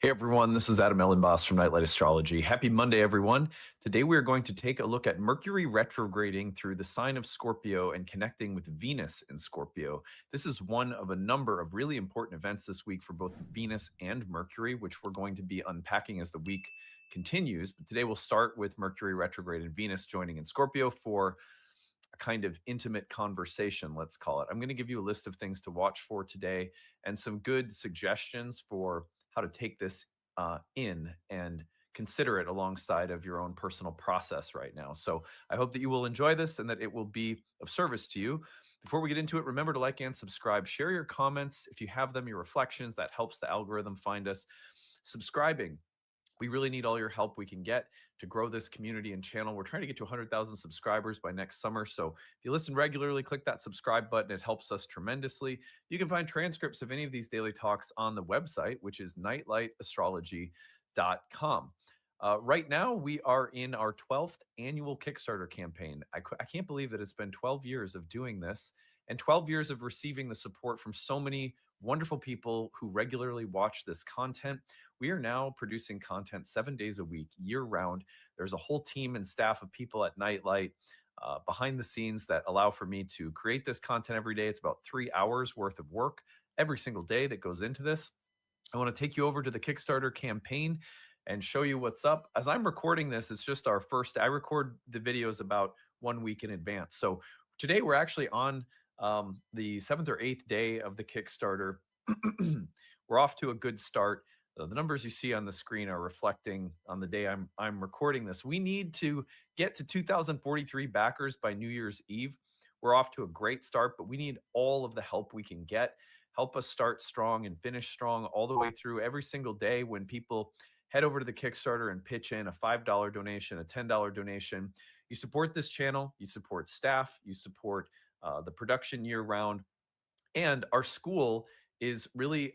Hey everyone, this is Adam Ellenboss from Nightlight Astrology. Happy Monday, everyone. Today we are going to take a look at Mercury retrograding through the sign of Scorpio and connecting with Venus in Scorpio. This is one of a number of really important events this week for both Venus and Mercury, which we're going to be unpacking as the week continues. But today we'll start with Mercury retrograde and Venus joining in Scorpio for a kind of intimate conversation, let's call it. I'm going to give you a list of things to watch for today and some good suggestions for how to take this in and consider it alongside of your own personal process right now. So I hope that you will enjoy this and that it will be of service to you. Before we get into it, remember to like and subscribe. Share your comments if you have them, your reflections. That helps the algorithm find us. Subscribing, we really need all your help we can get to grow this community and channel. We're trying to get to 100,000 subscribers by next summer. So if you listen regularly, click that subscribe button. It helps us tremendously. You can find transcripts of any of these daily talks on the website, which is nightlightastrology.com. Right now, we are in our 12th annual Kickstarter campaign. I can't believe that it's been 12 years of doing this and 12 years of receiving the support from so many wonderful people who regularly watch this content. We are now producing content 7 days a week, year round. There's a whole team and staff of people at Nightlight behind the scenes that allow for me to create this content every day. It's about 3 hours worth of work every single day that goes into this. I want to take you over to the Kickstarter campaign and show you what's up. As I'm recording this, it's just our first. I record the videos about 1 week in advance. So today we're actually on the 7th or 8th day of the Kickstarter. We're off to a good start. The numbers you see on the screen are reflecting on the day I'm recording this. We need to get to 2,043 backers by New Year's Eve. We're off to a great start, but we need all of the help we can get. Help us start strong and finish strong all the way through every single day. When people head over to the Kickstarter and pitch in a $5 donation, a $10 donation, you support this channel, you support staff, you support the production year round. And our school is really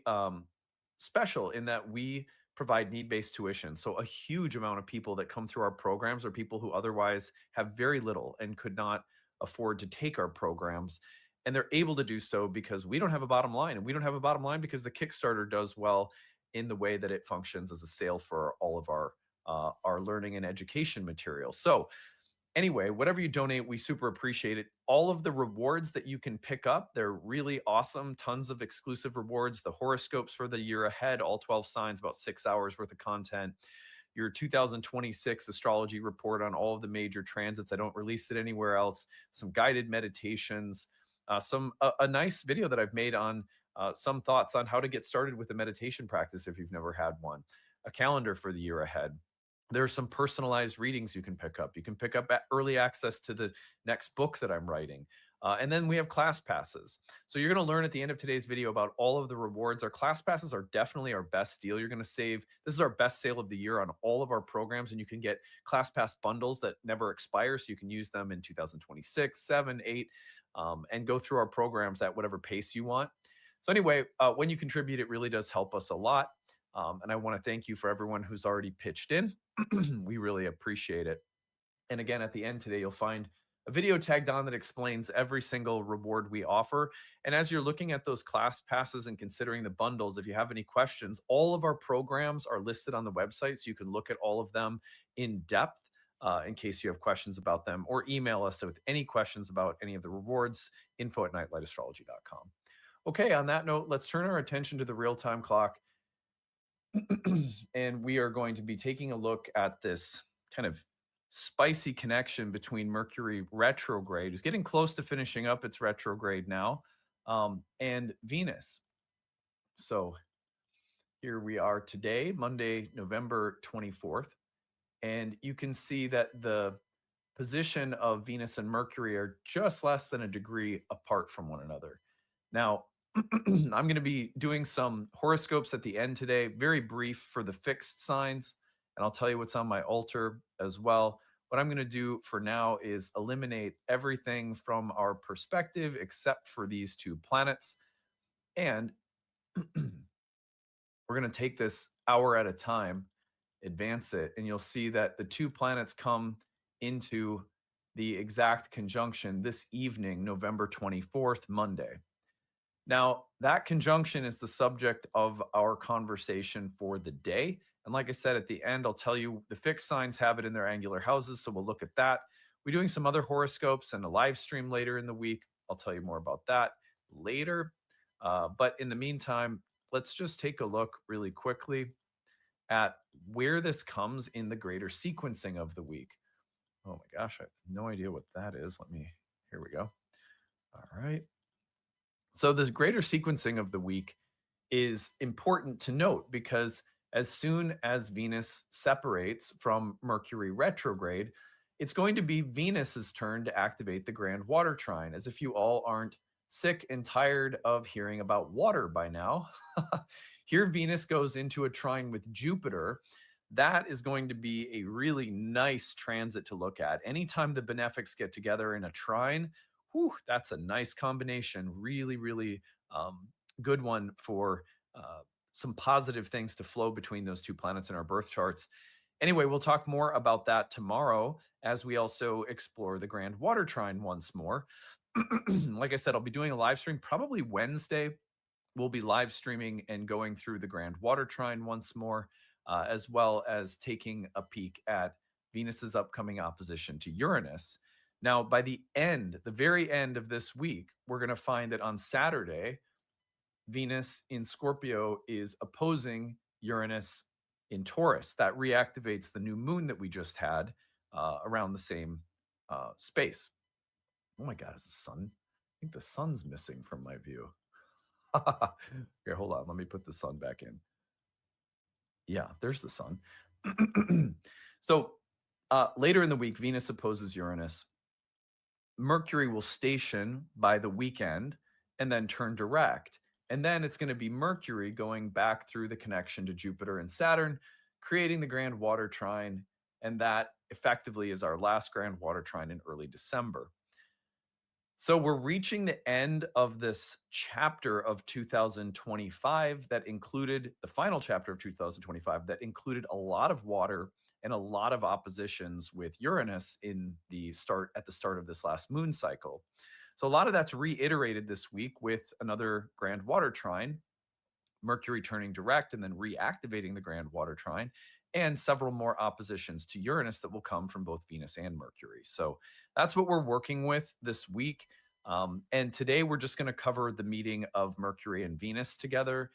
special in that we provide need-based tuition. So a huge amount of people that come through our programs are people who otherwise have very little and could not afford to take our programs. And they're able to do so because we don't have a bottom line. And we don't have a bottom line because the Kickstarter does well in the way that it functions as a sale for all of our learning and education material. So anyway, whatever you donate, we super appreciate it. All of the rewards that you can pick up, they're really awesome. Tons of exclusive rewards. The horoscopes for the year ahead, all 12 signs, about 6 hours worth of content. Your 2026 astrology report on all of the major transits. I don't release it anywhere else. Some guided meditations. A nice video that I've made on some thoughts on how to get started with a meditation practice if you've never had one. A calendar for the year ahead. There are some personalized readings you can pick up. You can pick up early access to the next book that I'm writing. And then we have class passes. So you're going to learn at the end of today's video about all of the rewards. Our class passes are definitely our best deal. You're going to save. This is our best sale of the year on all of our programs. And you can get class pass bundles that never expire. So you can use them in 2026, 7, 8, and go through our programs at whatever pace you want. So anyway, when you contribute, it really does help us a lot. And I want to thank you for everyone who's already pitched in. We really appreciate it. And again, at the end today, you'll find a video tagged on that explains every single reward we offer. And as you're looking at those class passes and considering the bundles, if you have any questions, all of our programs are listed on the website, so you can look at all of them in depth in case you have questions about them, or email us with any questions about any of the rewards, info@nightlightastrology.com. Okay, on that note, let's turn our attention to the real-time clock. And we are going to be taking a look at this kind of spicy connection between Mercury retrograde, who's getting close to finishing up its retrograde now, and Venus. So here we are today, Monday, November 24th. And you can see that the position of Venus and Mercury are just less than a degree apart from one another. Now, I'm going to be doing some horoscopes at the end today, very brief for the fixed signs, and I'll tell you what's on my altar as well. What I'm going to do for now is eliminate everything from our perspective except for these two planets. And we're going to take this hour at a time, advance it, and you'll see that the two planets come into the exact conjunction this evening, November 24th, Monday. Now, that conjunction is the subject of our conversation for the day. And like I said, at the end, I'll tell you the fixed signs have it in their angular houses. So we'll look at that. We're doing some other horoscopes and a live stream later in the week. I'll tell you more about that later. But in the meantime, let's just take a look really quickly at where this comes in the greater sequencing of the week. Oh my gosh, I have no idea what that is. Here we go. All right. So, the greater sequencing of the week is important to note because as soon as Venus separates from Mercury retrograde, it's going to be Venus's turn to activate the grand water trine. As if you all aren't sick and tired of hearing about water by now. Here, Venus goes into a trine with Jupiter. That is going to be a really nice transit to look at. Anytime the benefics get together in a trine, whew, that's a nice combination. Really, really good one for some positive things to flow between those two planets in our birth charts. Anyway, we'll talk more about that tomorrow as we also explore the grand water trine once more. Like I said, I'll be doing a live stream probably Wednesday. We'll be live streaming and going through the grand water trine once more, as well as taking a peek at Venus's upcoming opposition to Uranus. Now, by the very end of this week, we're going to find that on Saturday, Venus in Scorpio is opposing Uranus in Taurus. That reactivates the new moon that we just had around the same space. Oh my God, is the sun? I think the sun's missing from my view. Here, hold on. Let me put the sun back in. Yeah, there's the sun. So later in the week, Venus opposes Uranus. Mercury will station by the weekend and then turn direct. And then it's going to be Mercury going back through the connection to Jupiter and Saturn, creating the grand water trine. And that effectively is our last grand water trine in early December. So we're reaching the end of this chapter of 2025 that included the final chapter of 2025 that included a lot of water and a lot of oppositions with Uranus at the start of this last moon cycle. So a lot of that's reiterated this week with another grand water trine, Mercury turning direct and then reactivating the grand water trine, and several more oppositions to Uranus that will come from both Venus and Mercury. So that's what we're working with this week. And today we're just going to cover the meeting of Mercury and Venus together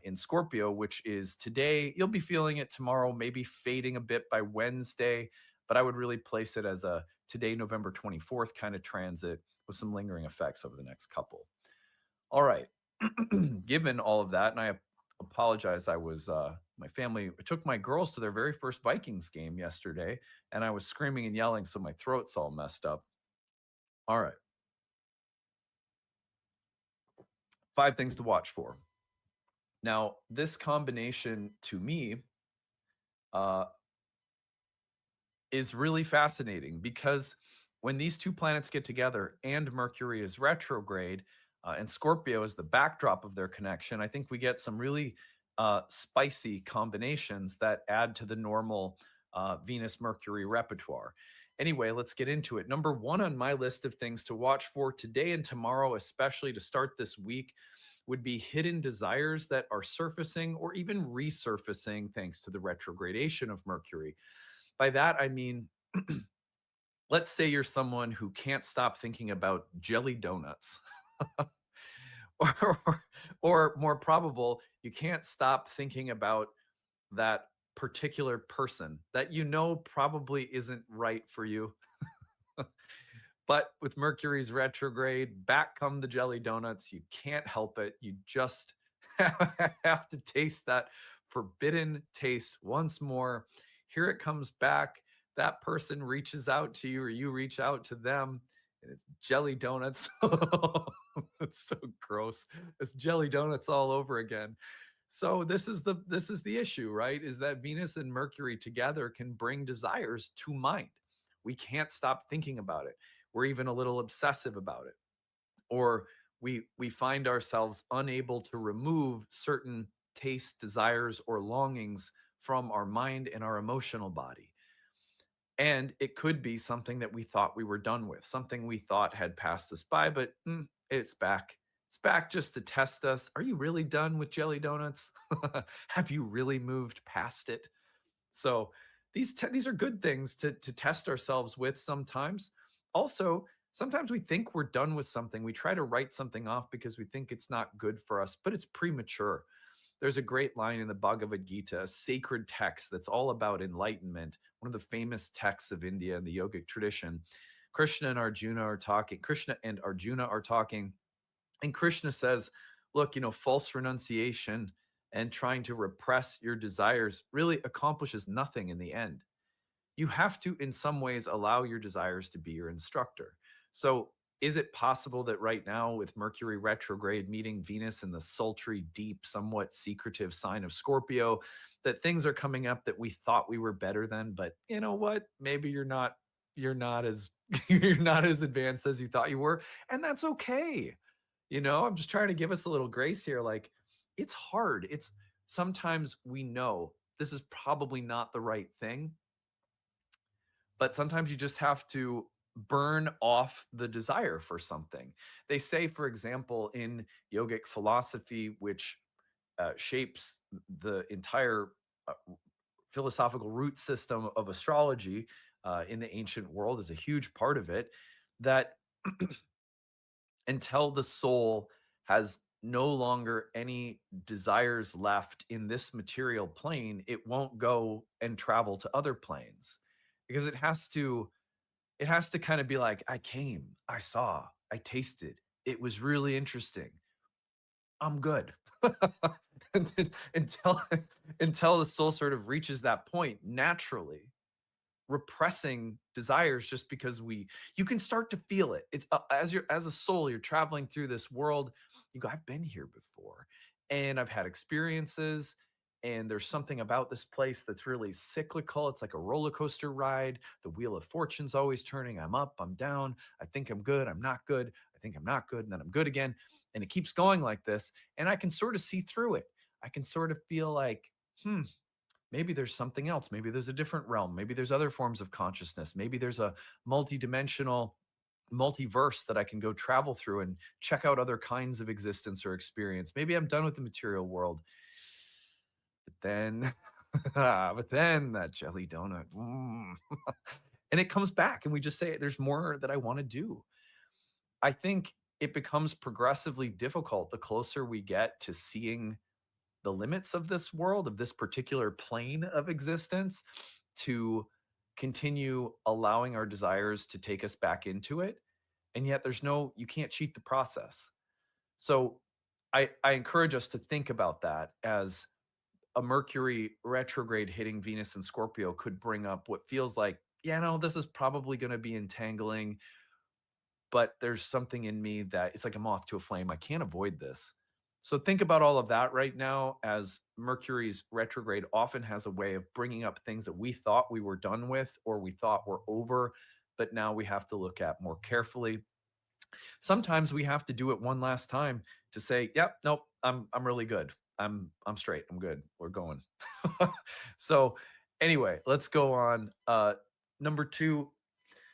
in Scorpio, which is today. You'll be feeling it tomorrow, maybe fading a bit by Wednesday, but I would really place it as a today, November 24th kind of transit with some lingering effects over the next couple. All right. Given all of that, and I apologize, my family took my girls to their very first Vikings game yesterday, and I was screaming and yelling, so my throat's all messed up. All right. 5 things to watch for. Now, this combination to me uh, is really fascinating because when these two planets get together and Mercury is retrograde and Scorpio is the backdrop of their connection, I think we get some really spicy combinations that add to the normal Venus Mercury repertoire. Anyway, let's get into it. Number one on my list of things to watch for today and tomorrow, especially to start this week, would be hidden desires that are surfacing or even resurfacing thanks to the retrogradation of Mercury. By that, I mean, let's say you're someone who can't stop thinking about jelly donuts. or, or more probable, you can't stop thinking about that particular person that you know probably isn't right for you. But with Mercury's retrograde, back come the jelly donuts. You can't help it. You just have to taste that forbidden taste once more. Here it comes back. That person reaches out to you, or you reach out to them, and it's jelly donuts. It's so gross. It's jelly donuts all over again. So this is the issue, right? Is that Venus and Mercury together can bring desires to mind. We can't stop thinking about it. We're even a little obsessive about it. Or we find ourselves unable to remove certain tastes, desires, or longings from our mind and our emotional body. And it could be something that we thought we were done with, something we thought had passed us by, but it's back. It's back just to test us. Are you really done with jelly donuts? Have you really moved past it? So these are good things to test ourselves with sometimes. Also, sometimes we think we're done with something. We try to write something off because we think it's not good for us, but it's premature. There's a great line in the Bhagavad Gita, a sacred text that's all about enlightenment, one of the famous texts of India in the yogic tradition. Krishna and Arjuna are talking, and Krishna says, look, false renunciation and trying to repress your desires really accomplishes nothing in the end. You have to, in some ways, allow your desires to be your instructor. So, is it possible that right now, with Mercury retrograde meeting Venus in the sultry, deep, somewhat secretive sign of Scorpio, that things are coming up that we thought we were better than, but you know what? Maybe you're not as you're not as advanced as you thought you were, and that's okay. I'm just trying to give us a little grace here. Like, it's hard. It's sometimes we know this is probably not the right thing, but sometimes you just have to burn off the desire for something. They say, for example, in yogic philosophy, which shapes the entire uh, philosophical root system of astrology in the ancient world, is a huge part of it, that until the soul has no longer any desires left in this material plane, it won't go and travel to other planes, because it has to kind of be like, I came, I saw, I tasted, it was really interesting, I'm good. And until until the soul sort of reaches that point naturally, repressing desires just because you can start to feel it. It's as a soul, you're traveling through this world. You go, I've been here before, and I've had experiences, and there's something about this place that's really cyclical. It's like a roller coaster ride. The wheel of fortune's always turning. I'm up, I'm down. I think I'm good, I'm not good. I think I'm not good, and then I'm good again. And it keeps going like this. And I can sort of see through it. I can sort of feel like, maybe there's something else. Maybe there's a different realm. Maybe there's other forms of consciousness. Maybe there's a multidimensional multiverse that I can go travel through and check out other kinds of existence or experience. Maybe I'm done with the material world. But then, but then that jelly donut, and it comes back, and we just say, there's more that I want to do. I think it becomes progressively difficult the closer we get to seeing the limits of this world, of this particular plane of existence, to continue allowing our desires to take us back into it. And yet you can't cheat the process. So I encourage us to think about that, as a Mercury retrograde hitting Venus and Scorpio could bring up what feels like, yeah, no, this is probably going to be entangling, but there's something in me that it's like a moth to a flame. I can't avoid this. So think about all of that right now, as Mercury's retrograde often has a way of bringing up things that we thought we were done with or we thought were over, but now we have to look at more carefully. Sometimes we have to do it one last time to say, "Yep, nope, I'm really good. I'm straight. I'm good. We're going." So anyway, let's go on. Number 2,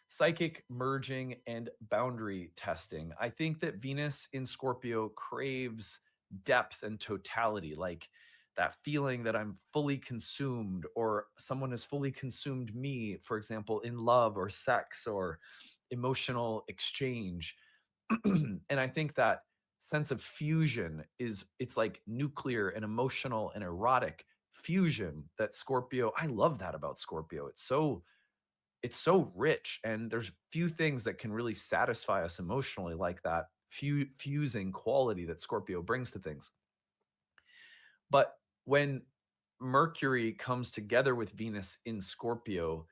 psychic merging and boundary testing. I think that Venus in Scorpio craves depth and totality, like that feeling that I'm fully consumed, or someone has fully consumed me, for example, in love or sex or emotional exchange. And I think that sense of fusion it's like nuclear and emotional and erotic fusion that Scorpio, I love that about Scorpio. It's so rich, and there's few things that can really satisfy us emotionally like that fusing quality that Scorpio brings to things. But when Mercury comes together with Venus in Scorpio,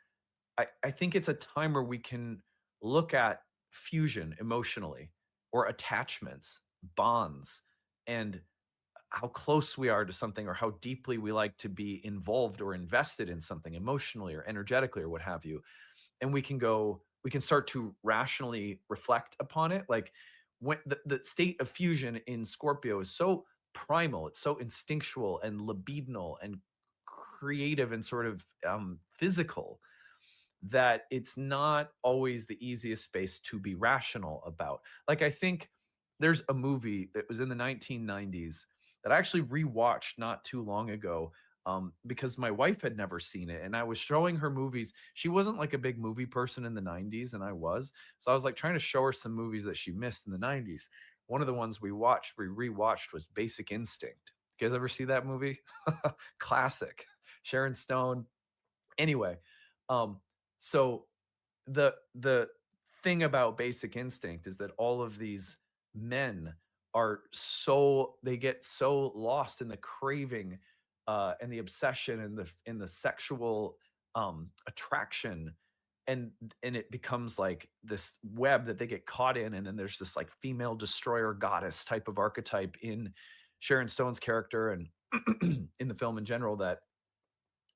I think it's a time where we can look at fusion emotionally, or attachments, bonds, and how close we are to something, or how deeply we like to be involved or invested in something emotionally or energetically or what have you. And we can start to rationally reflect upon it. Like, when the state of fusion in Scorpio is so primal, it's so instinctual and libidinal and creative and sort of physical, that it's not always the easiest space to be rational about. Like, I think there's a movie that was in the 1990s that I actually rewatched not too long ago, because my wife had never seen it, and I was showing her movies. She wasn't like a big movie person in the 90s, and I was. So I was like trying to show her some movies that she missed in the 90s. One of the ones we rewatched was Basic Instinct. You guys ever see that movie? Classic. Sharon Stone. Anyway, um, so the thing about Basic Instinct is that all of these men are so they get so lost in the craving, and the obsession and the sexual attraction, and it becomes like this web that they get caught in, and then there's this like female destroyer goddess type of archetype in Sharon Stone's character and in the film in general that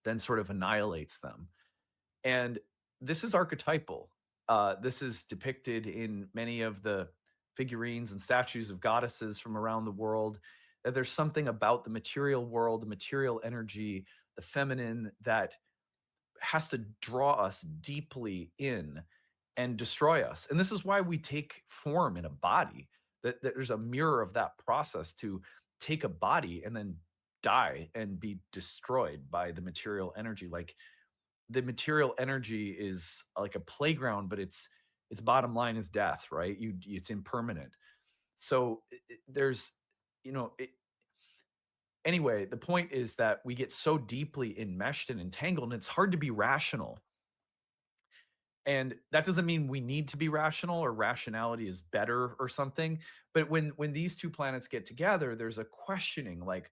then sort of annihilates them. And this is archetypal. This is depicted in many of the figurines and statues of goddesses from around the world. That there's something about the material world, the material energy, the feminine that has to draw us deeply in and destroy us. And this is why we take form in a body. That there's a mirror of that process to take a body and then die and be destroyed by the material energy. Like the material energy is like a playground, but its bottom line is death, right? It's impermanent. So there's, you know, anyway, the point is that we get so deeply enmeshed and entangled, and it's hard to be rational. And that doesn't mean we need to be rational or rationality is better or something. But when these two planets get together, there's a questioning like,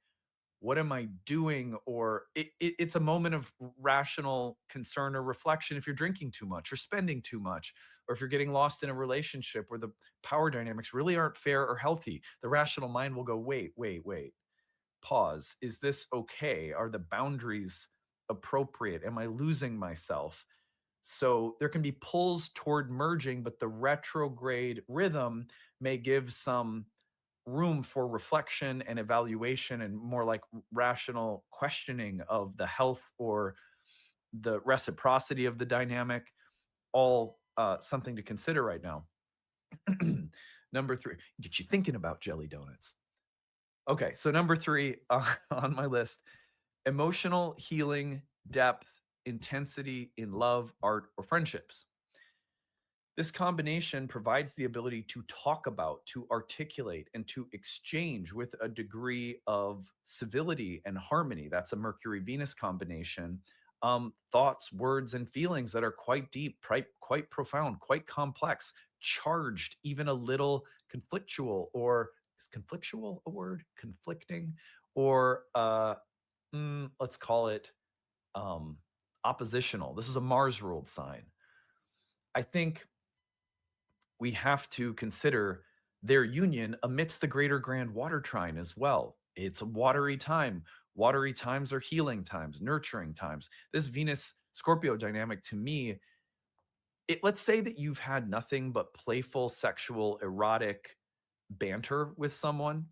what am I doing? Or it's a moment of rational concern or reflection if you're drinking too much or spending too much, or if you're getting lost in a relationship where the power dynamics really aren't fair or healthy. The rational mind will go, wait, wait, wait, pause. Is this okay? Are the boundaries appropriate? Am I losing myself? So there can be pulls toward merging, but the retrograde rhythm may give some room for reflection and evaluation and more like rational questioning of the health or the reciprocity of the dynamic, all something to consider right now. Number three, get you thinking about jelly donuts. Okay, so number three on my list, emotional healing, depth, intensity in love, art, or friendships. This combination provides the ability to talk about, to articulate, and to exchange with a degree of civility and harmony. That's a Mercury Venus combination. Thoughts, words, and feelings that are quite deep, quite profound, quite complex, charged, even a little conflictual, or is conflictual a word? Conflicting, or let's call it um, oppositional. This is a Mars ruled sign. I think we have to consider their union amidst the greater grand water trine as well. It's a watery time. Watery times are healing times, nurturing times. This Venus Scorpio dynamic to me, let's say that you've had nothing but playful, sexual, erotic banter with someone,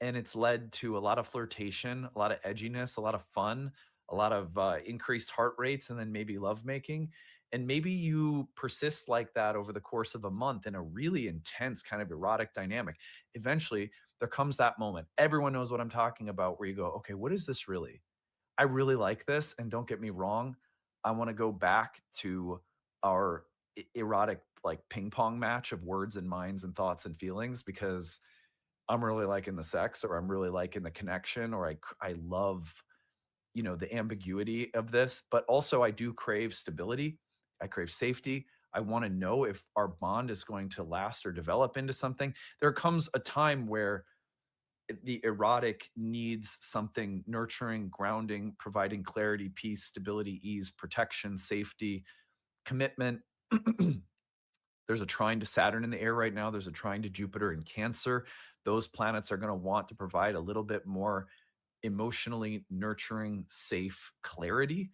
and it's led to a lot of flirtation, a lot of edginess, a lot of fun, a lot of increased heart rates, and then maybe lovemaking. And maybe you persist like that over the course of a month in a really intense kind of erotic dynamic. Eventually, there comes that moment. Everyone knows what I'm talking about, where you go, okay, what is this really? I really like this. And don't get me wrong, I want to go back to our erotic, like ping pong match of words and minds and thoughts and feelings because I'm really liking the sex or I'm really liking the connection or I love, the ambiguity of this, but also I do crave stability. I crave safety. I want to know if our bond is going to last or develop into something. There comes a time where the erotic needs something nurturing, grounding, providing clarity, peace, stability, ease, protection, safety, commitment. There's a trine to Saturn in the air right now. There's a trine to Jupiter in Cancer. Those planets are going to want to provide a little bit more emotionally nurturing, safe clarity.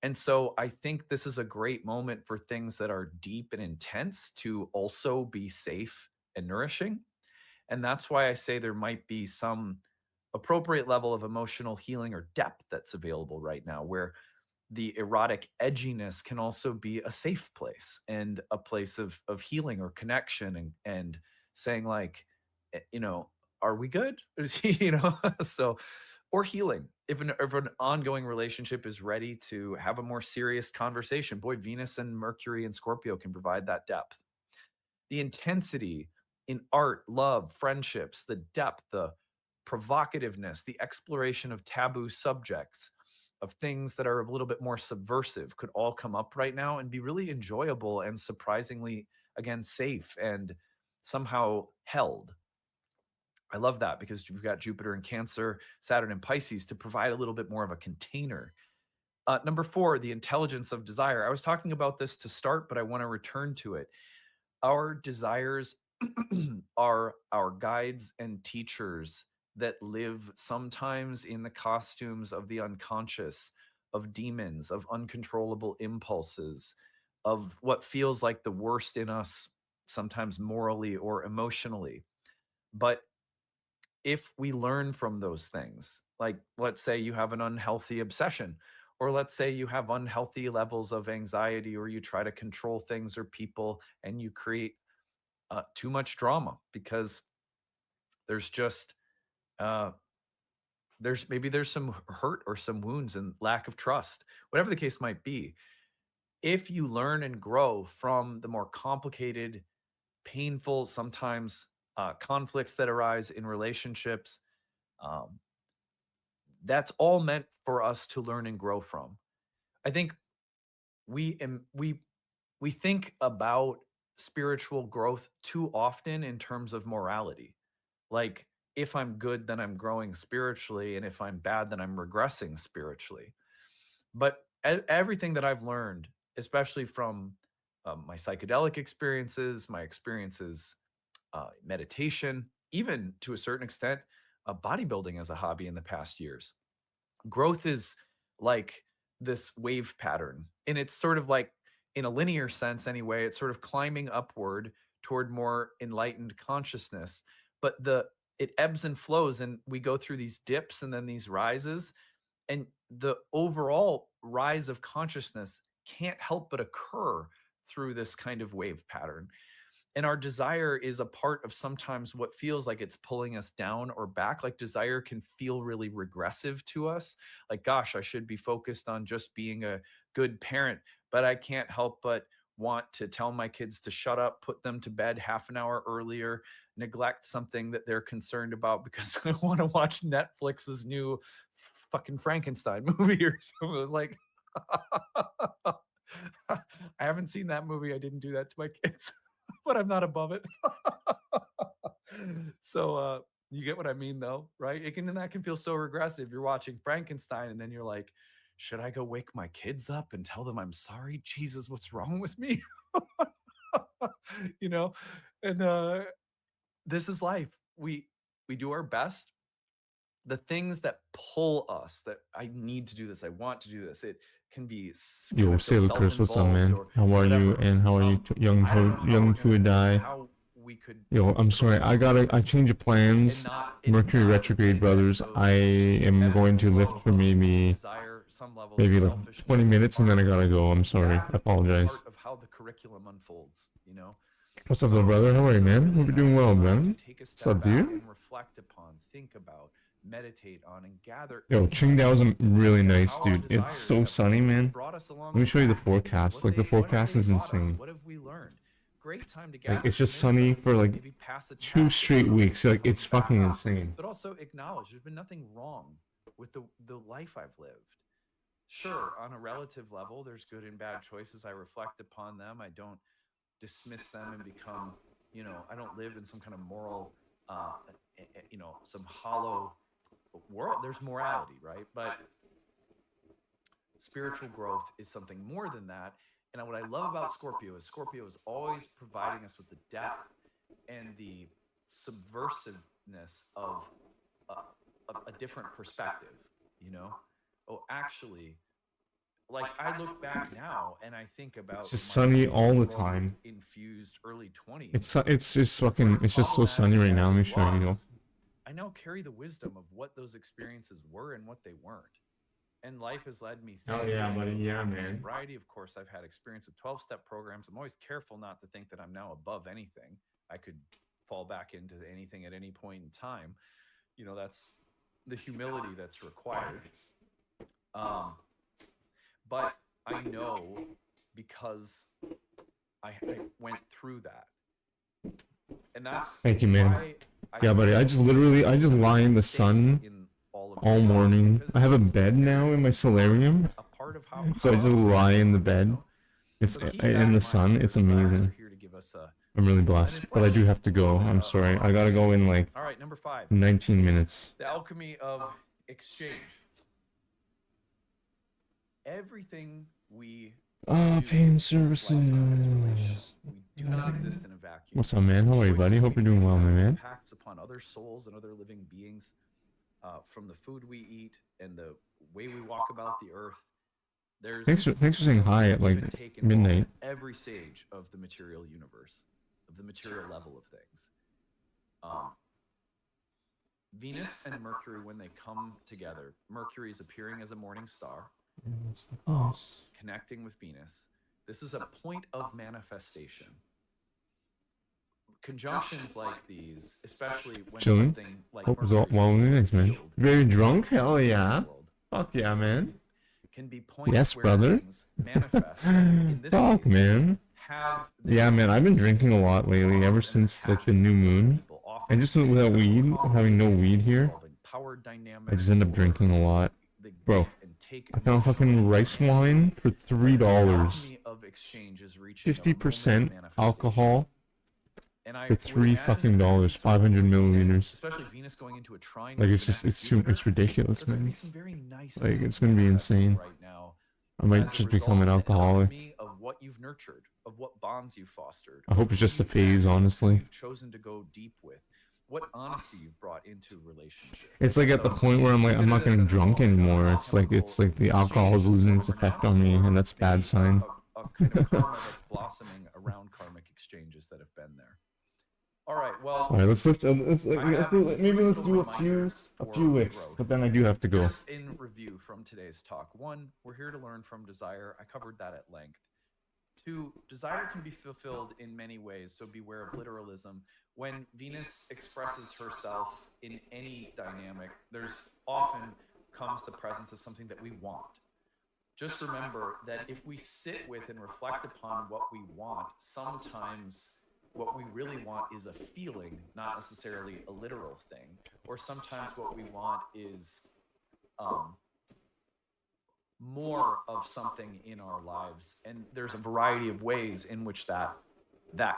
And so I think this is a great moment for things that are deep and intense to also be safe and nourishing. And that's why I say there might be some appropriate level of emotional healing or depth that's available right now, where the erotic edginess can also be a safe place and a place of healing or connection and saying like You know, are we good? You know, so or healing. If an ongoing relationship is ready to have a more serious conversation, boy, Venus and Mercury and Scorpio can provide that depth. The intensity in art, love, friendships, the depth, the provocativeness, the exploration of taboo subjects, of things that are a little bit more subversive could all come up right now and be really enjoyable and surprisingly, again, safe and somehow held. I love that because you've got Jupiter in Cancer, Saturn in Pisces to provide a little bit more of a container. Number four, the intelligence of desire. I was talking about this to start, but I want to return to it. Our desires are our guides and teachers that live sometimes in the costumes of the unconscious, of demons, of uncontrollable impulses, of what feels like the worst in us, sometimes morally or emotionally. But if we learn from those things, like let's say you have an unhealthy obsession, or let's say you have unhealthy levels of anxiety, or you try to control things or people and you create too much drama because there's just uh, there's some hurt or some wounds and lack of trust, whatever the case might be. If you learn and grow from the more complicated, painful, sometimes conflicts that arise in relationships, um, that's all meant for us to learn and grow from. I think we we think about spiritual growth too often in terms of morality. Like, if I'm good, then I'm growing spiritually, and if I'm bad, then I'm regressing spiritually. But everything that I've learned, especially from my psychedelic experiences, my experiences, meditation, even to a certain extent, bodybuilding as a hobby in the past years, growth is like this wave pattern. And it's sort of like, in a linear sense anyway, it's sort of climbing upward toward more enlightened consciousness. But it ebbs and flows, and we go through these dips and then these rises. And the overall rise of consciousness can't help but occur through this kind of wave pattern. And our desire is a part of sometimes what feels like it's pulling us down or back. Like, desire can feel really regressive to us. Like, gosh, I should be focused on just being a good parent, but I can't help but want to tell my kids to shut up, put them to bed half an hour earlier, neglect something that they're concerned about because I want to watch Netflix's new fucking Frankenstein movie or something. It was like, I haven't seen that movie. I didn't do that to my kids, but I'm not above it. So you get what I mean, though, right? That can feel so regressive. You're watching Frankenstein, and then you're like, should I go wake my kids up and tell them I'm sorry? Jesus, what's wrong with me? you know, and this is life. We do our best. The things that pull us, that I need to do this, I want to do this, it can be kind Yo, of feel Sailor Chris, what's up, self-involved man? or How are you? whatever. And how are you, I don't know young to a die? how we could Yo, I'm sorry, I changed the and plans. not Mercury retrograde, make brothers. I those am ebbs going and to lift flows for of maybe desire, some levels of maybe like 20 selfishness, minutes, and then I gotta go. I'm sorry. I apologize. part of how the curriculum unfolds. What's up, little So brother? How this are you, is a man? really Hope you're doing nice well, time to man. take a What's up, step back dude? and reflect upon, think about, meditate on, and gather Yo, insight Qingdao is as really to nice, how our dude. It's desires so have sunny, man. brought us Let along me the show you the path. forecast. Like, the What have forecast they is taught us? insane. What have we learned? Great time to Like, gather it's some just sunny insights, for like maybe pass a 2 test if straight something weeks. keeps Like, coming it's back fucking up, insane. but also acknowledge there's been nothing wrong with the life I've lived. Sure, on a relative level, there's good and bad choices. I reflect upon them. I don't dismiss them and become, I don't live in some kind of moral, some hollow world. There's morality, right? But spiritual growth is something more than that. And what I love about Scorpio is always providing us with the depth and the subversiveness of a, a different perspective, you know? Oh, actually, like, I look back now and I think It's about just my sunny all the drug time. infused early 20s, It's just as fucking. It's just so sunny problematic right now. as Let it me show you. was. I now carry the wisdom of what those experiences were and what they weren't. And life has led me, Oh yeah, thankfully, buddy. to a Yeah, path of man. sobriety. Of course, I've had experience with 12-step programs. I'm always careful not to think that I'm now above anything. I could fall back into anything at any point in time. That's the humility that's required. Um, but I know because I went through that, and that's Thank you, man. why I Yeah, buddy. feel I just there's lie a in the stake sun in all of all this morning. because I have a these bed now in my experiences are solarium, a part of how so I just humans lie in the become, bed. It's So keep that in in the mind sun. when your It's desires are amazing. here to give us I'm really an blessed, but I do inflection have to go. or I'm sorry. I gotta go in like all right, number 5, 19 minutes. the alchemy of exchange. Everything we do Pain in this lifetime, this relationship, services. we do not exist in a vacuum. What's up, man? The How are you, buddy? choices Hope we you're doing make well, my have man. impacts upon other souls and other living beings, from the food we eat and the way we walk about the earth. There's Thanks for saying hi at give like and take involved midnight. in every stage of the material universe, of the material level of things. Um, Venus and Mercury, when they come together, Mercury is appearing as a morning star, connecting with Venus. This is a point of manifestation. Conjunctions like these, especially when Chilling. something like Hope it's all Mercury is well. being Thanks, man. revealed in Very this drunk? Hell physical yeah. world, Fuck yeah, man. can be points Yes, where brother. things manifest that, in this Fuck, case, man. have Yeah, their man. I've been drinking a lot roots, lately, ever cause, and since like the new attachments with other moon. people, And often just without that are more weed, having no complicated, weed here, involving power I just dynamics end up or drinking a lot. the Bro, give and take I found emotionally. fucking rice And wine for the $3. alchemy of exchange is reaching a moment of 50% manifestation. alcohol And I for would $3 imagine that fucking there could be dollars, some 500 with Venus, milliliters. especially Venus going into a trine Like with it's just benefic Jupiter, it's ridiculous, that there could be man. some very nice Like things it's gonna be manifesting insane. right now I might as a just become result an of the alcoholic. alchemy of what you've nurtured, of what bonds you've fostered, I of hope it's who just a you've met, phase, who honestly. you've chosen to go deep with, what honesty you've brought into relationships. It's like at the So point where I'm consider not this getting as a drunk moment of anymore. alchemical It's like the alcohol is exchange that's losing never its been effect announced, on me, or and that's a bad maybe sign. a kind of karma that's blossoming around karmic exchanges that have been there. All right, well, All right, let's lift. I have Maybe three let's little do reminders a for few lifts, growth. but then I do have to go. Just in review from today's talk. 1, we're here to learn from desire. I covered that at length. 2, desire can be fulfilled in many ways, so beware of literalism. When Venus expresses herself in any dynamic, there's often comes the presence of something that we want. Just remember that if we sit with and reflect upon what we want, sometimes what we really want is a feeling, not necessarily a literal thing. Or sometimes what we want is um, more of something in our lives. And there's a variety of ways in which that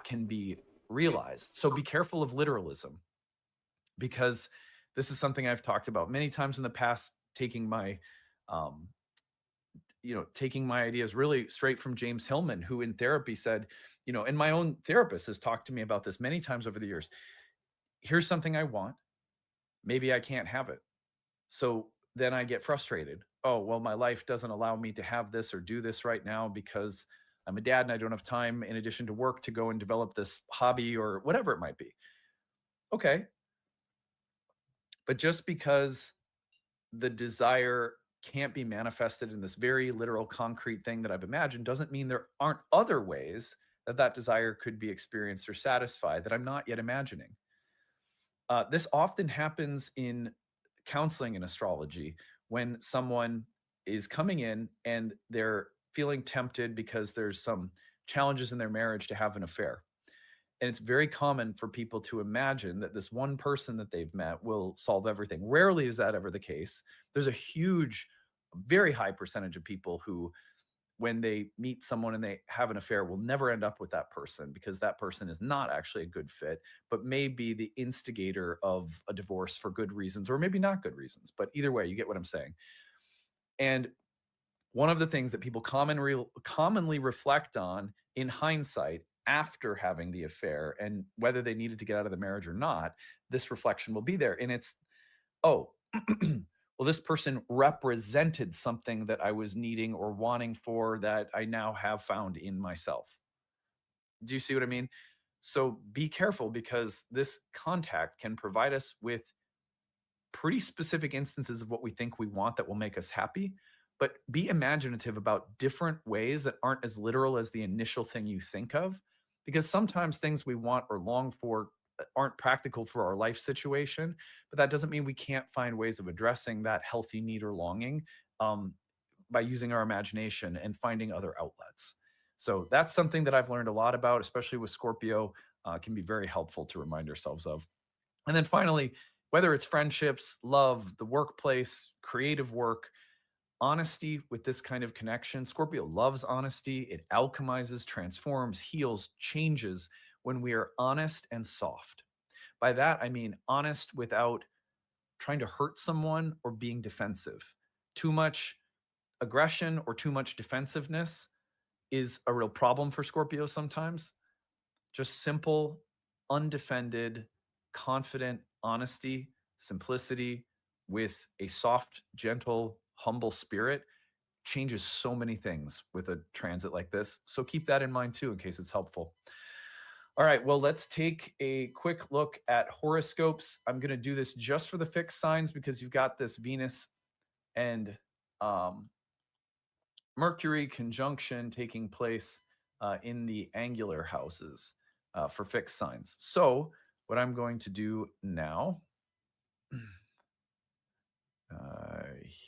can be realized. So be careful of literalism, because this is something I've talked about many times in the past, taking my um, taking my ideas really straight from James Hillman, who in therapy said, and my own therapist has talked to me about this many times over the years. Here's something I want. Maybe I can't have it. So then I get frustrated. Oh, well, my life doesn't allow me to have this or do this right now because I'm a dad and I don't have time in addition to work to go and develop this hobby or whatever it might be. Okay. But just because the desire can't be manifested in this very literal concrete thing that I've imagined doesn't mean there aren't other ways that that desire could be experienced or satisfied that I'm not yet imagining. This often happens in counseling and astrology when someone is coming in and they're feeling tempted because there's some challenges in their marriage to have an affair. And it's very common for people to imagine that this one person that they've met will solve everything. Rarely is that ever the case. There's a huge, very high percentage of people who, when they meet someone and they have an affair, will never end up with that person because that person is not actually a good fit, but may be the instigator of a divorce for good reasons, or maybe not good reasons. But either way, you get what I'm saying. And one of the things that people commonly reflect on in hindsight after having the affair, and whether they needed to get out of the marriage or not, this reflection will be there. And it's, oh, well, this person represented something that I was needing or wanting for that I now have found in myself. Do you see what I mean? So be careful, because this contact can provide us with pretty specific instances of what we think we want that will make us happy. But be imaginative about different ways that aren't as literal as the initial thing you think of, because sometimes things we want or long for aren't practical for our life situation, but that doesn't mean we can't find ways of addressing that healthy need or longing um, by using our imagination and finding other outlets. So that's something that I've learned a lot about, especially with Scorpio. Can be very helpful to remind ourselves of. And then finally, whether it's friendships, love, the workplace, creative work, honesty with this kind of connection. Scorpio loves honesty. It alchemizes, transforms, heals, changes when we are honest and soft. By that, I mean honest without trying to hurt someone or being defensive. Too much aggression or too much defensiveness is a real problem for Scorpio sometimes. Just simple, undefended, confident honesty, simplicity with a soft, gentle, humble spirit changes so many things with a transit like this. So keep that in mind too, in case it's helpful. All right, well, let's take a quick look at horoscopes. I'm going to do this just for the fixed signs because you've got this Venus and um, Mercury conjunction taking place in the angular houses for fixed signs. So, what I'm going to do now,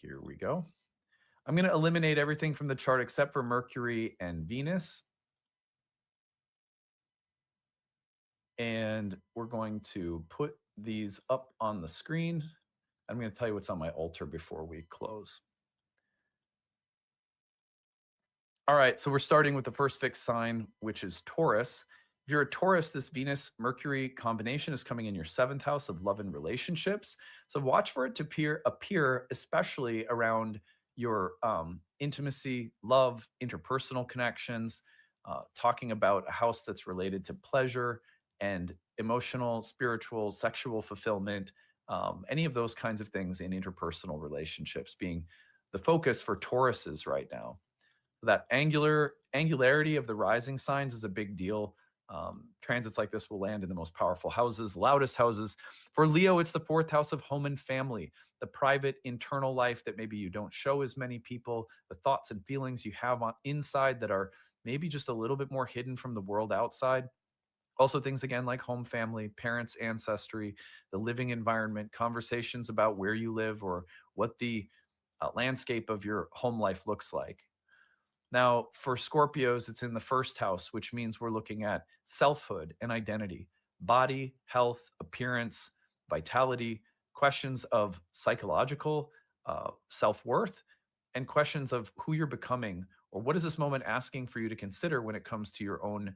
here we go. I'm going to eliminate everything from the chart except for Mercury and Venus. And we're going to put these up on the screen. I'm going to tell you what's on my altar before we close. All right, so we're starting with the first fixed sign, which is Taurus. If you're a Taurus, this Venus Mercury combination is coming in your seventh house of love and relationships. So watch for it to appear especially around your intimacy, love, interpersonal connections, talking about a house that's related to pleasure and emotional, spiritual, sexual fulfillment, any of those kinds of things in interpersonal relationships being the focus for Tauruses right now. So that angularity of the rising signs is a big deal. Transits like this will land in the most powerful houses, loudest houses. For Leo, it's the fourth house of home and family, the private internal life that maybe you don't show as many people, the thoughts and feelings you have on inside that are maybe just a little bit more hidden from the world outside. Also, things again like home, family, parents, ancestry, the living environment, conversations about where you live or what the landscape of your home life looks like. Now, for Scorpios, it's in the first house, which means we're looking at selfhood and identity, body, health, appearance, vitality, questions of psychological self worth, and questions of who you're becoming or what is this moment asking for you to consider when it comes to your own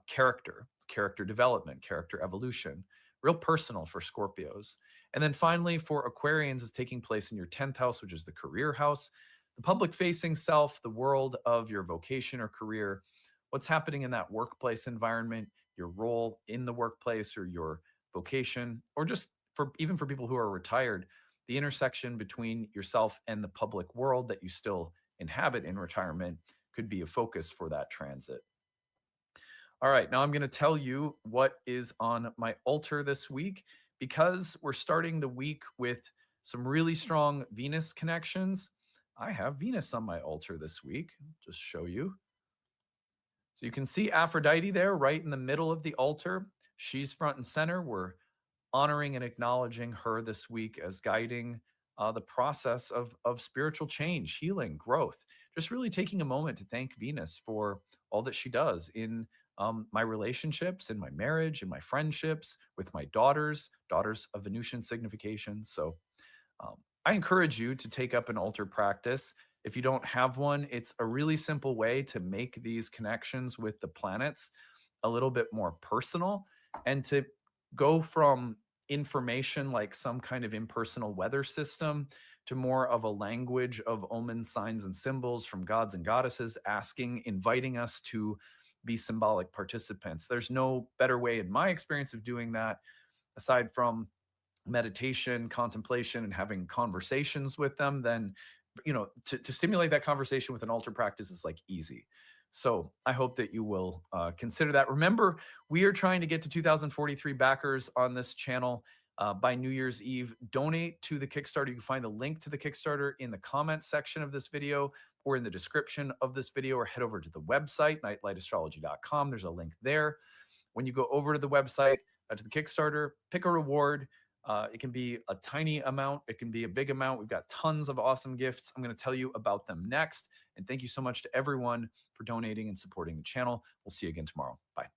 character development, character evolution. Real personal for Scorpios. And then finally, for Aquarians, is taking place in your 10th house, which is the career house, the public facing self, the world of your vocation or career, what's happening in that workplace environment, your role in the workplace or your vocation, or just for even for people who are retired, the intersection between yourself and the public world that you still inhabit in retirement could be a focus for that transit. All right, now I'm going to tell you what is on my altar this week because we're starting the week with some really strong Venus connections. I have Venus on my altar this week. Just show you. So you can see Aphrodite there right in the middle of the altar. She's front and center. We're honoring and acknowledging her this week as guiding the process of spiritual change, healing, growth. Just really taking a moment to thank Venus for all that she does in my relationships, in my marriage, in my friendships, with my daughters of Venusian signification. So um, I encourage you to take up an altar practice. If you don't have one, it's a really simple way to make these connections with the planets a little bit more personal and to go from information like some kind of impersonal weather system to more of a language of omens, signs, and symbols from gods and goddesses inviting us to be symbolic participants. There's no better way, in my experience, of doing that aside from meditation, contemplation, and having conversations with them, then to stimulate that conversation with an altar practice is like easy. So I hope that you will consider that. Remember, we are trying to get to 2043 backers on this channel by New Year's Eve. Donate to the Kickstarter. You can find the link to the Kickstarter in the comments section of this video or in the description of this video, or head over to the website, nightlightastrology.com. There's a link there. When you go over to the website, to the Kickstarter, pick a reward. It can be a tiny amount, it can be a big amount. We've got tons of awesome gifts. I'm going to tell you about them next. And thank you so much to everyone for donating and supporting the channel. We'll see you again tomorrow. Bye.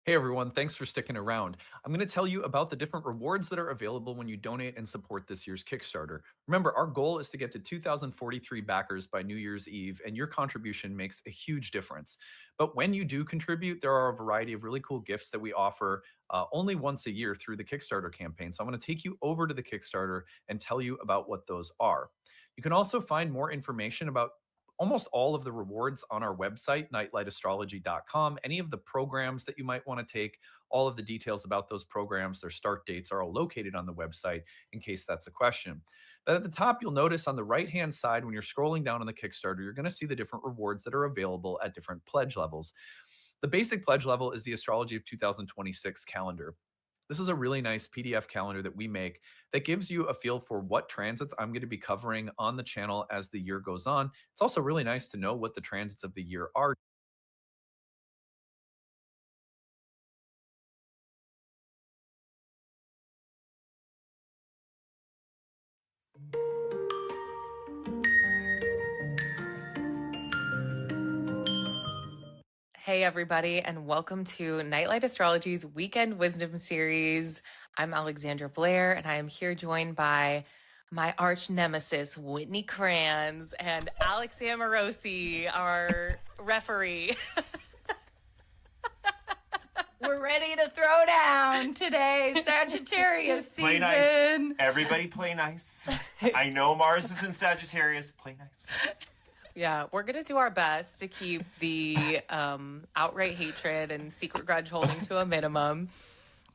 Hey everyone, thanks for sticking around. I'm going to tell you about the different rewards that are available when you donate and support this year's Kickstarter. Remember, our goal is to get to 2,043 backers by New Year's Eve, and your contribution makes a huge difference. But when you do contribute, there are a variety of really cool gifts that we offer only once a year through the Kickstarter campaign. So I'm going to take you over to the Kickstarter and tell you about what those are. You can also find more information about almost all of the rewards on our website, nightlightastrology.com. Any of the programs that you might want to take, all of the details about those programs, their start dates are all located on the website in case that's a question. But at the top, you'll notice on the right-hand side, when you're scrolling down on the Kickstarter, you're going to see the different rewards that are available at different pledge levels. The basic pledge level is the Astrology of 2026 calendar. This is a really nice PDF calendar that we make that gives you a feel for what transits I'm going to be covering on the channel as the year goes on. It's also really nice to know what the transits of the year are. Hey, everybody, and welcome to Nightlight Astrology's Weekend Wisdom Series. I'm Alexandra Blair, and I am here joined by my arch nemesis, Whitney Kranz, and Alex Amorosi, our referee. We're ready to throw down today, Sagittarius season. Play nice. Everybody play nice. I know Mars is in Sagittarius. Play nice. Yeah, we're going to do our best to keep the outright hatred and secret grudge holding to a minimum.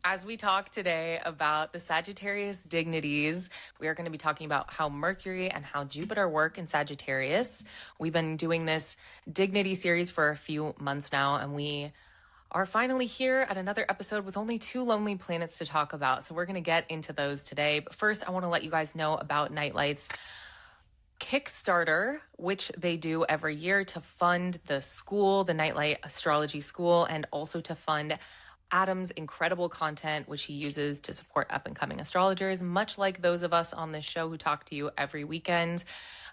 As we talk today about the Sagittarius dignities, we are going to be talking about how Mercury and how Jupiter work in Sagittarius. We've been doing this dignity series for a few months now, and we are finally here at another episode with only 2 lonely planets to talk about. So we're going to get into those today. But first, I want to let you guys know about Nightlight's Kickstarter, which they do every year to fund the school, the Nightlight Astrology School, and also to fund Adam's incredible content, which he uses to support up-and-coming astrologers, much like those of us on this show who talk to you every weekend.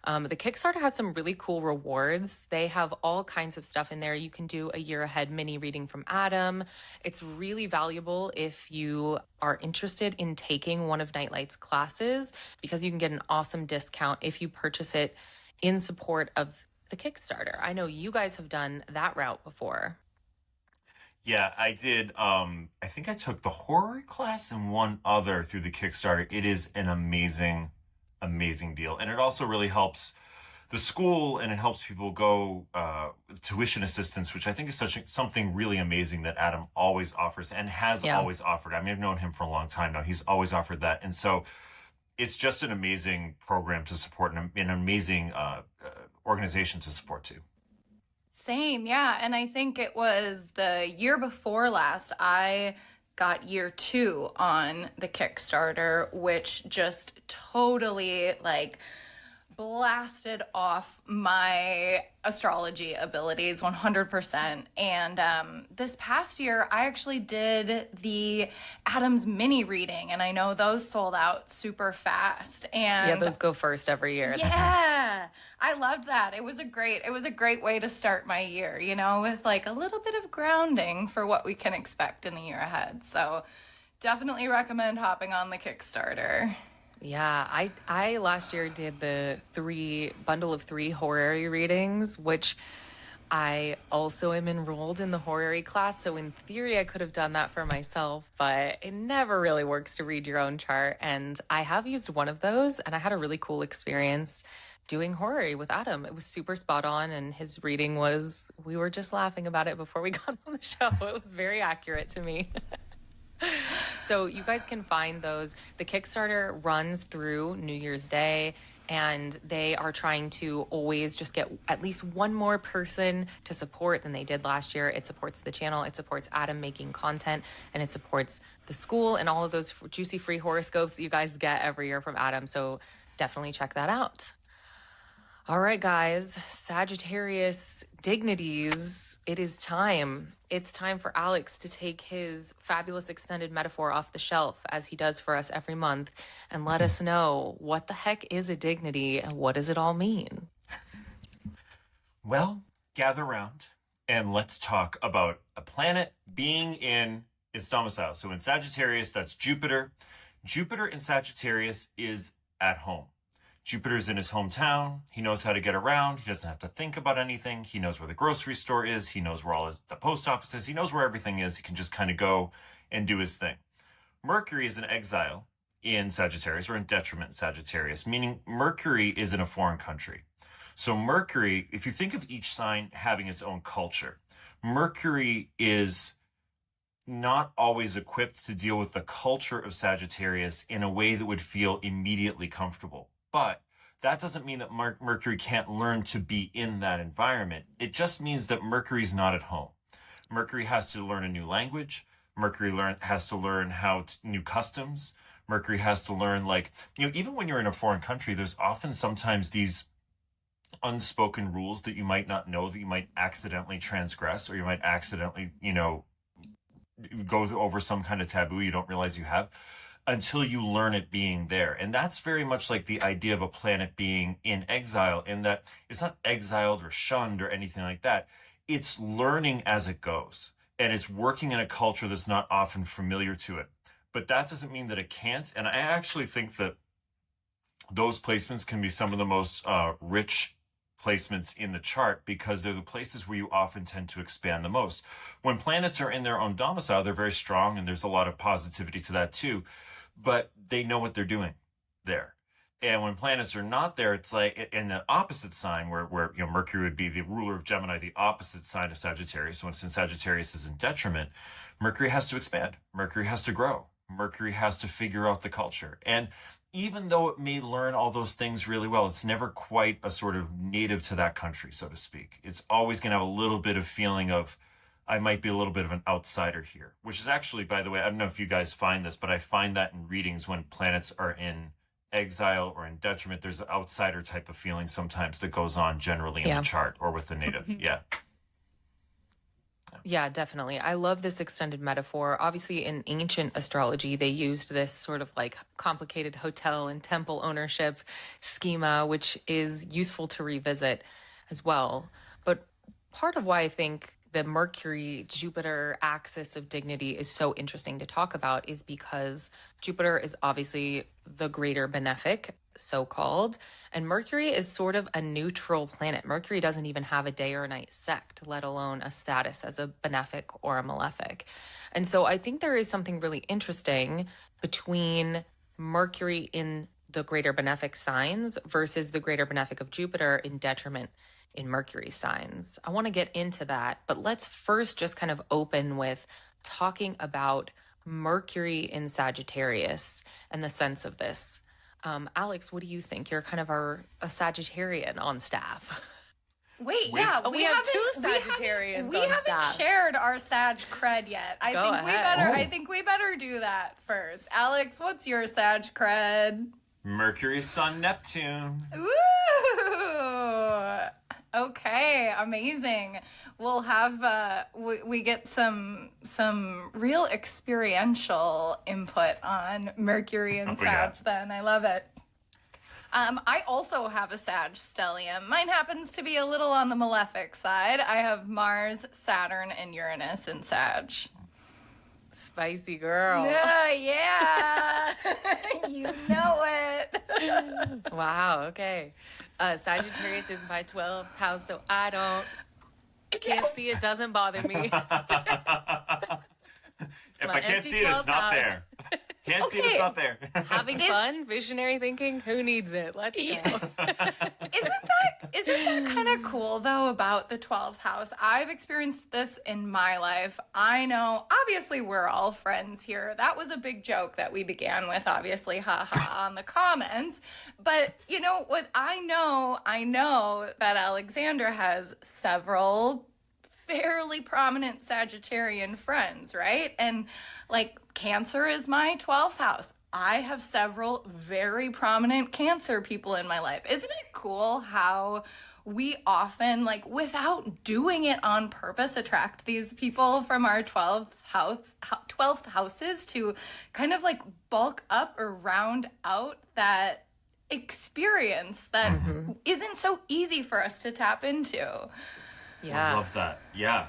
The Kickstarter has some really cool rewards. They have all kinds of stuff in there. You can do a year ahead mini reading from Adam. It's really valuable if you are interested in taking one of Nightlight's classes, because you can get an awesome discount if you purchase it in support of the Kickstarter. I know you guys have done that route before. Yeah, I did. I think I took the horror class and one other through the Kickstarter. It is an amazing deal. And it also really helps the school, and it helps people go with tuition assistance, which I think is something really amazing that Adam always offers and has always offered. I mean, I've known him for a long time now. He's always offered that. And so it's just an amazing program to support, and an amazing organization to support too. Same, yeah. And I think it was the year before last, I got year 2 on the Kickstarter, which just totally blasted off my astrology abilities 100%. And this past year, I actually did the Adam's mini reading, and I know those sold out super fast. And yeah, those go first every year. Yeah, I loved that. It was a great way to start my year, with a little bit of grounding for what we can expect in the year ahead. So definitely recommend hopping on the Kickstarter. Yeah, I last year did the bundle of 3 horary readings, which I also am enrolled in the horary class. So in theory, I could have done that for myself, but it never really works to read your own chart. And I have used one of those, and I had a really cool experience doing horary with Adam. It was super spot on, and his reading we were just laughing about it before we got on the show. It was very accurate to me. So you guys can find those. The Kickstarter runs through New Year's Day, and they are trying to always just get at least one more person to support than they did last year. It supports the channel, it supports Adam making content, and it supports the school and all of those juicy free horoscopes that you guys get every year from Adam. So definitely check that out. All right, guys, Sagittarius dignities, it is time. It's time for Alex to take his fabulous extended metaphor off the shelf, as he does for us every month, and let us know what the heck is a dignity and what does it all mean? Well, gather round and let's talk about a planet being in its domicile. So in Sagittarius, that's Jupiter. Jupiter in Sagittarius is at home. Jupiter's in his hometown. He knows how to get around. He doesn't have to think about anything. He knows where the grocery store is. He knows where the post office is. He knows where everything is. He can just kind of go and do his thing. Mercury is in exile in Sagittarius, or in detriment in Sagittarius, meaning Mercury is in a foreign country. So Mercury, if you think of each sign having its own culture, Mercury is not always equipped to deal with the culture of Sagittarius in a way that would feel immediately comfortable. But that doesn't mean that Mercury can't learn to be in that environment. It just means that Mercury's not at home. Mercury has to learn a new language. Mercury has to learn new customs. Mercury has to learn, even when you're in a foreign country, there's often sometimes these unspoken rules that you might not know, that you might accidentally transgress, or you might accidentally, go over some kind of taboo you don't realize you have, until you learn it being there. And that's very much like the idea of a planet being in exile, in that it's not exiled or shunned or anything like that. It's learning as it goes. And it's working in a culture that's not often familiar to it. But that doesn't mean that it can't. And I actually think that those placements can be some of the most rich placements in the chart, because they're the places where you often tend to expand the most. When planets are in their own domicile, they're very strong, and there's a lot of positivity to that too. But they know what they're doing there. And when planets are not there, it's like in the opposite sign, where Mercury would be the ruler of Gemini, the opposite sign of Sagittarius. So when it's in Sagittarius is in detriment, Mercury has to expand. Mercury has to grow. Mercury has to figure out the culture. And even though it may learn all those things really well, it's never quite a sort of native to that country, so to speak. It's always going to have a little bit of feeling of, I might be a little bit of an outsider here, which is actually, by the way, I don't know if you guys find this, but I find that in readings when planets are in exile or in detriment, there's an outsider type of feeling sometimes that goes on generally in the chart or with the native. Yeah. Yeah, definitely. I love this extended metaphor. Obviously, in ancient astrology, they used this sort of like complicated hotel and temple ownership schema, which is useful to revisit as well. But part of why I think the Mercury Jupiter axis of dignity is so interesting to talk about is because Jupiter is obviously the greater benefic, so called, and Mercury is sort of a neutral planet. Mercury doesn't even have a day or night sect, let alone a status as a benefic or a malefic. And so I think there is something really interesting between Mercury in the greater benefic signs versus the greater benefic of Jupiter in detriment in Mercury signs. I want to get into that, but let's first just kind of open with talking about Mercury in Sagittarius and the sense of this. Alex, what do you think? You're kind of a Sagittarian on staff. Wait, we have two Sagittarians on staff. We haven't shared our Sag cred yet. I think we better do that first. Alex, what's your Sag cred? Mercury, Sun, Neptune. Ooh. Okay, amazing. We'll have we get some real experiential input on Mercury and Sag then. I love it. I also have a Sag stellium. Mine happens to be a little on the malefic side. I have Mars, Saturn, and Uranus in Sag. Spicy girl. Yeah. You know it. Wow, okay. Sagittarius is my 12th house, so I can't see it, doesn't bother me. If I can't see it, it's not there. Can't see it, it's not there. Having fun, visionary thinking, who needs it? Let's go. Isn't that kind of cool though about the 12th house? I've experienced this in my life. I know, obviously we're all friends here. That was a big joke that we began with, obviously, haha, on the comments. But you know what? I know that Alexander has several fairly prominent Sagittarian friends, right? And like Cancer is my 12th house. I have several very prominent Cancer people in my life. Isn't it cool how we often, like, without doing it on purpose, attract these people from our 12th houses to kind of like bulk up or round out that experience that isn't so easy for us to tap into. I Yeah. love that. Yeah,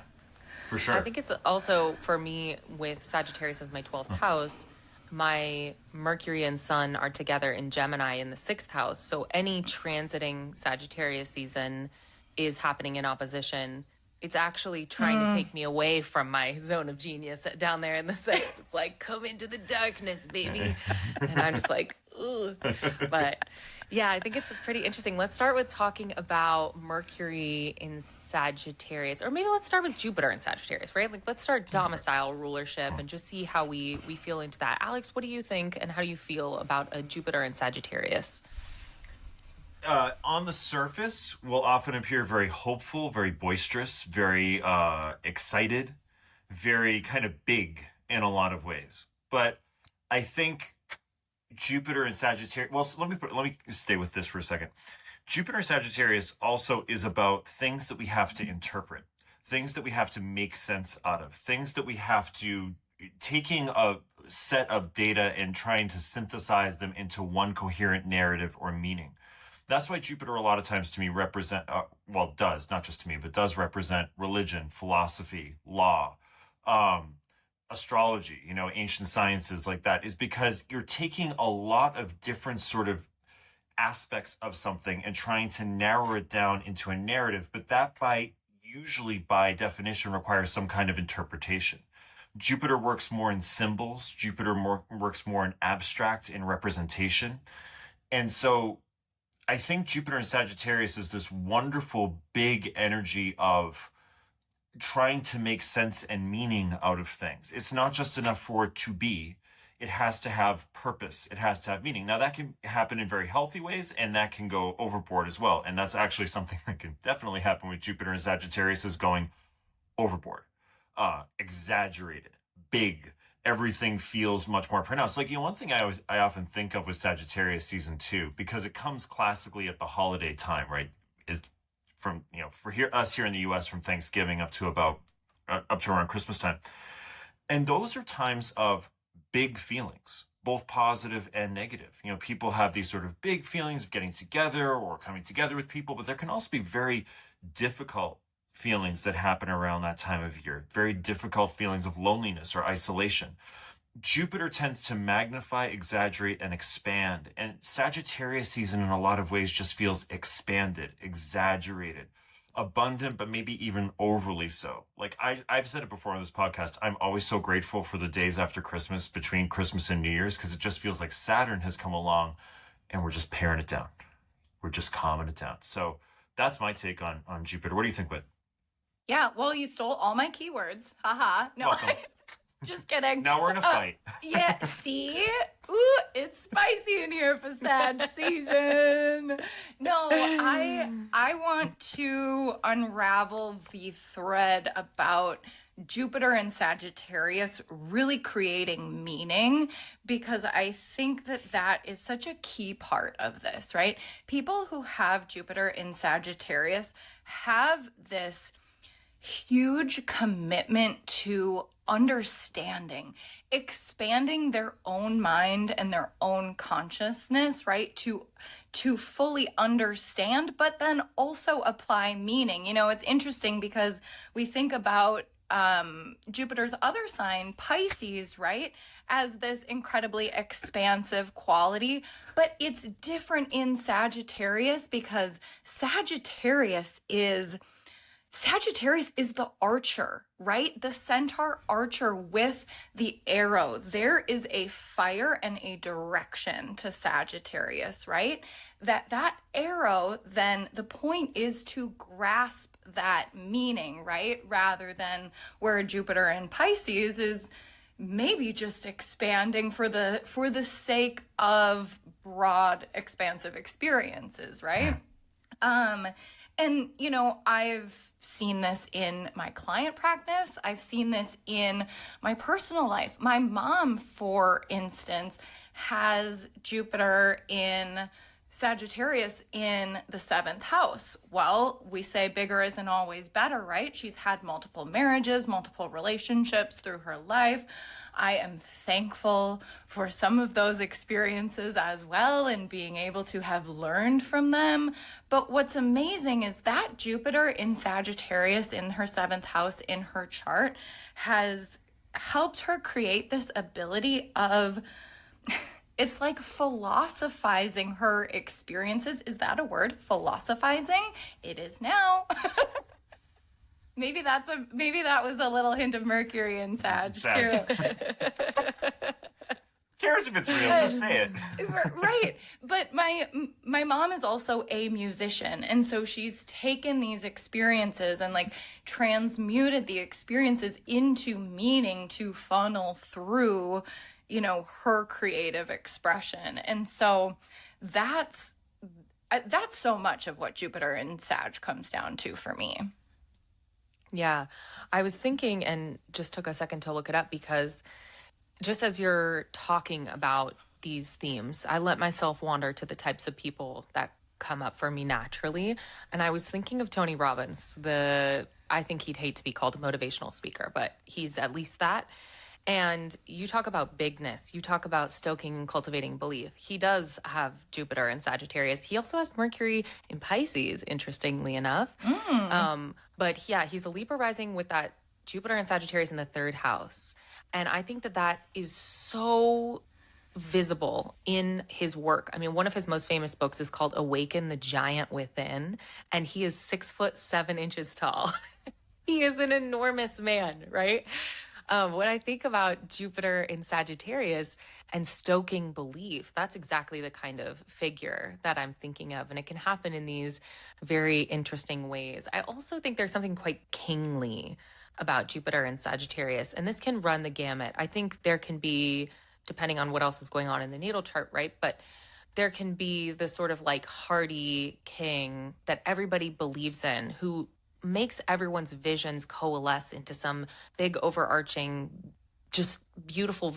for sure. I think it's also for me with Sagittarius as my 12th house, my Mercury and Sun are together in Gemini in the 6th house. So any transiting Sagittarius season is happening in opposition. It's actually trying to take me away from my zone of genius down there in the 6th. It's like, come into the darkness, baby. And I'm just like, ugh. But yeah, I think it's pretty interesting. Let's start with talking about Mercury in Sagittarius, or maybe let's start with Jupiter in Sagittarius, right? Like, let's start domicile rulership and just see how we feel into that. Alex, what do you think, and how do you feel about a Jupiter in Sagittarius? On the surface, will often appear very hopeful, very boisterous, very excited, very kind of big in a lot of ways. But I think Jupiter and Sagittarius. Well, so let me stay with this for a second. Jupiter and Sagittarius also is about things that we have to interpret, things that we have to make sense out of, things that we have to taking a set of data and trying to synthesize them into one coherent narrative or meaning. That's why Jupiter a lot of times to me does, not just to me, but does represent religion, philosophy, law, astrology, ancient sciences like that, is because you're taking a lot of different sort of aspects of something and trying to narrow it down into a narrative, but that usually by definition requires some kind of interpretation. Jupiter works more in symbols. Jupiter works more in abstract, in representation. And so I think Jupiter in Sagittarius is this wonderful big energy of trying to make sense and meaning out of things. It's not just enough for it to be. It has to have purpose. It has to have meaning. Now, that can happen in very healthy ways, and that can go overboard as well. And that's actually something that can definitely happen with Jupiter in Sagittarius, is going overboard, exaggerated, big. Everything feels much more pronounced. Like, one thing I often think of with Sagittarius season 2, because it comes classically at the holiday time, right? Is from, for us here in the US, from Thanksgiving up to around Christmas time. And those are times of big feelings, both positive and negative. People have these sort of big feelings of getting together or coming together with people, but there can also be very difficult feelings that happen around that time of year, very difficult feelings of loneliness or isolation. Jupiter tends to magnify, exaggerate, and expand. And Sagittarius season in a lot of ways just feels expanded, exaggerated, abundant, but maybe even overly so. Like I've said it before on this podcast, I'm always so grateful for the days after Christmas, between Christmas and New Year's, because it just feels like Saturn has come along and we're just paring it down. We're just calming it down. So that's my take on Jupiter. What do you think, Whit? Yeah, well, you stole all my keywords. Haha. No, Welcome. just kidding. Now we're in a fight. Yeah, see? Ooh, it's spicy in here for Sag season. No, I want to unravel the thread about Jupiter and Sagittarius really creating meaning, because I think that is such a key part of this, right? People who have Jupiter in Sagittarius have this huge commitment to understanding, expanding their own mind and their own consciousness, right? To fully understand, but then also apply meaning. It's interesting because we think about Jupiter's other sign, Pisces, right, as this incredibly expansive quality, but it's different in Sagittarius because Sagittarius is the archer, right? The centaur archer with the arrow. There is a fire and a direction to Sagittarius, right? That arrow, then the point is to grasp that meaning, right? Rather than where Jupiter and Pisces is maybe just expanding for the sake of broad, expansive experiences, right? And, I've seen this in my client practice. I've seen this in my personal life. My mom, for instance, has Jupiter in Sagittarius in the 7th house. Well, we say bigger isn't always better, right? She's had multiple marriages, multiple relationships through her life. I am thankful for some of those experiences as well and being able to have learned from them. But what's amazing is that Jupiter in Sagittarius in her 7th house in her chart has helped her create this ability of it's like philosophizing her experiences. Is that a word? Philosophizing? It is now. Maybe that was a little hint of Mercury in Sag, Sag. too. Cares if it's real, just say it. Right. But my mom is also a musician, and so she's taken these experiences and like transmuted the experiences into meaning to funnel through her creative expression. And so that's so much of what Jupiter in Sag comes down to for me. Yeah, I was thinking and just took a second to look it up because just as you're talking about these themes, I let myself wander to the types of people that come up for me naturally. And I was thinking of Tony Robbins, I think he'd hate to be called a motivational speaker, but he's at least that. And you talk about bigness, you talk about stoking and cultivating belief. He does have Jupiter in Sagittarius. He also has Mercury in Pisces, interestingly enough. But yeah, he's a Libra rising with that Jupiter and Sagittarius in the 3rd house. And I think that is so visible in his work. I mean, one of his most famous books is called Awaken the Giant Within, and he is 6'7" tall. He is an enormous man, right? When I think about Jupiter in Sagittarius and stoking belief, that's exactly the kind of figure that I'm thinking of. And it can happen in these very interesting ways. I also think there's something quite kingly about Jupiter in Sagittarius, and this can run the gamut. I think there can be, depending on what else is going on in the natal chart, right? But there can be this sort of like hardy king that everybody believes in, who makes everyone's visions coalesce into some big overarching, just beautiful vision.